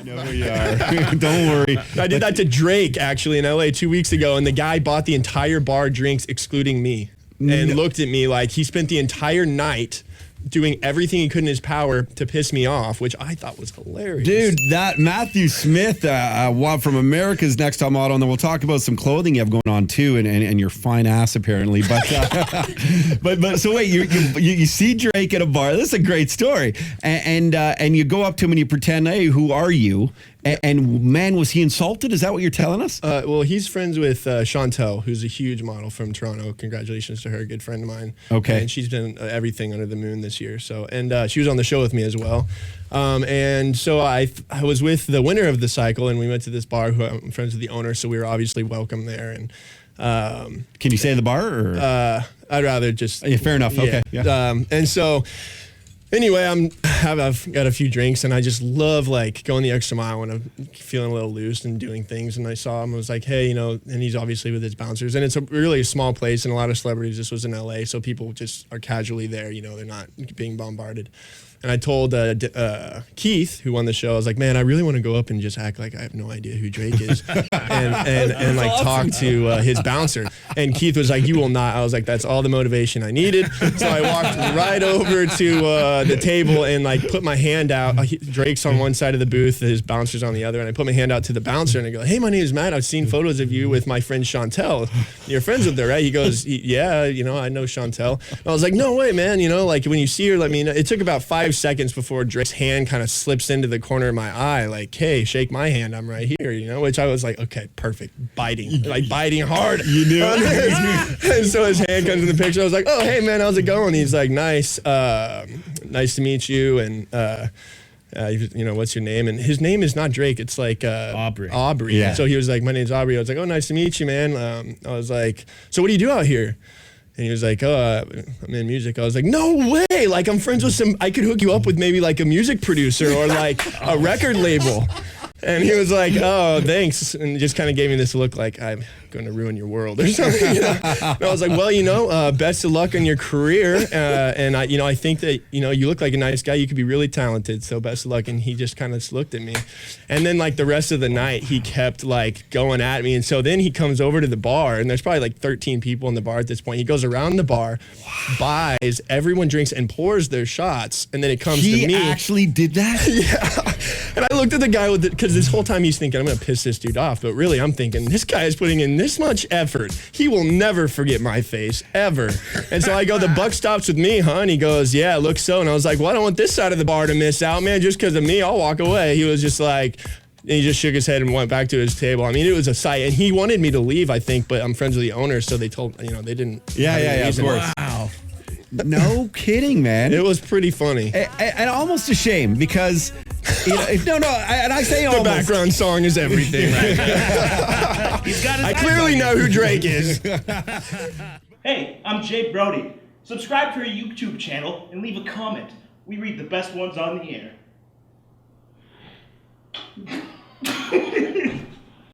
I know who you are. Don't worry. I did that to Drake, actually, in LA 2 weeks ago, and the guy bought the entire bar drinks, excluding me, and looked at me like he spent the entire night doing everything he could in his power to piss me off, which I thought was hilarious. Dude, that Matthew Smith from America's Next Top Model, and then we'll talk about some clothing you have going on too, and your fine ass apparently. But so wait, you see Drake at a bar. This is a great story, and you go up to him and you pretend, hey, who are you? And man, was he insulted? Is that what you're telling us? Well, he's friends with Chantel, who's a huge model from Toronto. Congratulations to her, a good friend of mine. Okay. And she's been everything under the moon this year. So, and she was on the show with me as well. And so I was with the winner of the cycle, and we went to this bar. Who I'm friends with the owner, so we were obviously welcome there. And can you say the bar? Or? I'd rather just. Yeah, fair enough. Okay. Yeah. And so. Anyway, I've got a few drinks, and I just love like going the extra mile when I'm feeling a little loose and doing things. And I saw him, I was like, hey, and he's obviously with his bouncers, and it's really a small place, and a lot of celebrities. This was in LA, so people just are casually there. They're not being bombarded. And I told Keith, who won the show, I was like, man, I really want to go up and just act like I have no idea who Drake is, and like awesome. Talk to his bouncer. And Keith was like, you will not. I was like, that's all the motivation I needed. So I walked right over to the table and like put my hand out. Drake's on one side of the booth, his bouncer's on the other, and I put my hand out to the bouncer and I go, hey, my name is Matt. I've seen photos of you with my friend Chantel. You're friends with her, right? He goes, yeah, I know Chantel. And I was like, no way, man. Like when you see her, let me know. It took about 5 seconds before Drake's hand kind of slips into the corner of my eye, like, hey, shake my hand, I'm right here, which I was like, okay, perfect, biting hard. You knew it. And so his hand comes in the picture. I was like, oh, hey, man, how's it going? He's like, nice to meet you, and what's your name? And his name is not Drake. It's like Aubrey. Yeah. So he was like, my name's Aubrey. I was like, oh, nice to meet you, man. I was like, so what do you do out here? And he was like, oh, I'm in music. I was like, no way. Like, I'm friends with I could hook you up with maybe like a music producer or like a record label. And he was like, oh, thanks. And just kind of gave me this look like, I'm going to ruin your world or something. And I was like, well, best of luck in your career. And I think that, you look like a nice guy. You could be really talented. So best of luck. And he just kind of looked at me. And then like the rest of the night, he kept like going at me. And so then he comes over to the bar, and there's probably like 13 people in the bar at this point. He goes around the bar, buys, everyone drinks and pours their shots. And then it comes to me. He actually did that? Yeah. And I looked at the guy with it, because this whole time he's thinking, I'm going to piss this dude off. But really, I'm thinking, this guy is putting in this much effort. He will never forget my face, ever. And so I go, the buck stops with me, huh? And he goes, yeah, it looks so. And I was like, well, I don't want this side of the bar to miss out, man. Just because of me, I'll walk away. He was just like, and he just shook his head and went back to his table. I mean, it was a sight. And he wanted me to leave, I think, but I'm friends with the owner, so they told, they didn't. Yeah, of course. Wow. No kidding, man. It was pretty funny. And almost a shame because, and I say almost. The background song is everything right now. He's got his I clearly know who Drake is. Hey, I'm Jay Brody. Subscribe to our YouTube channel and leave a comment. We read the best ones on the air.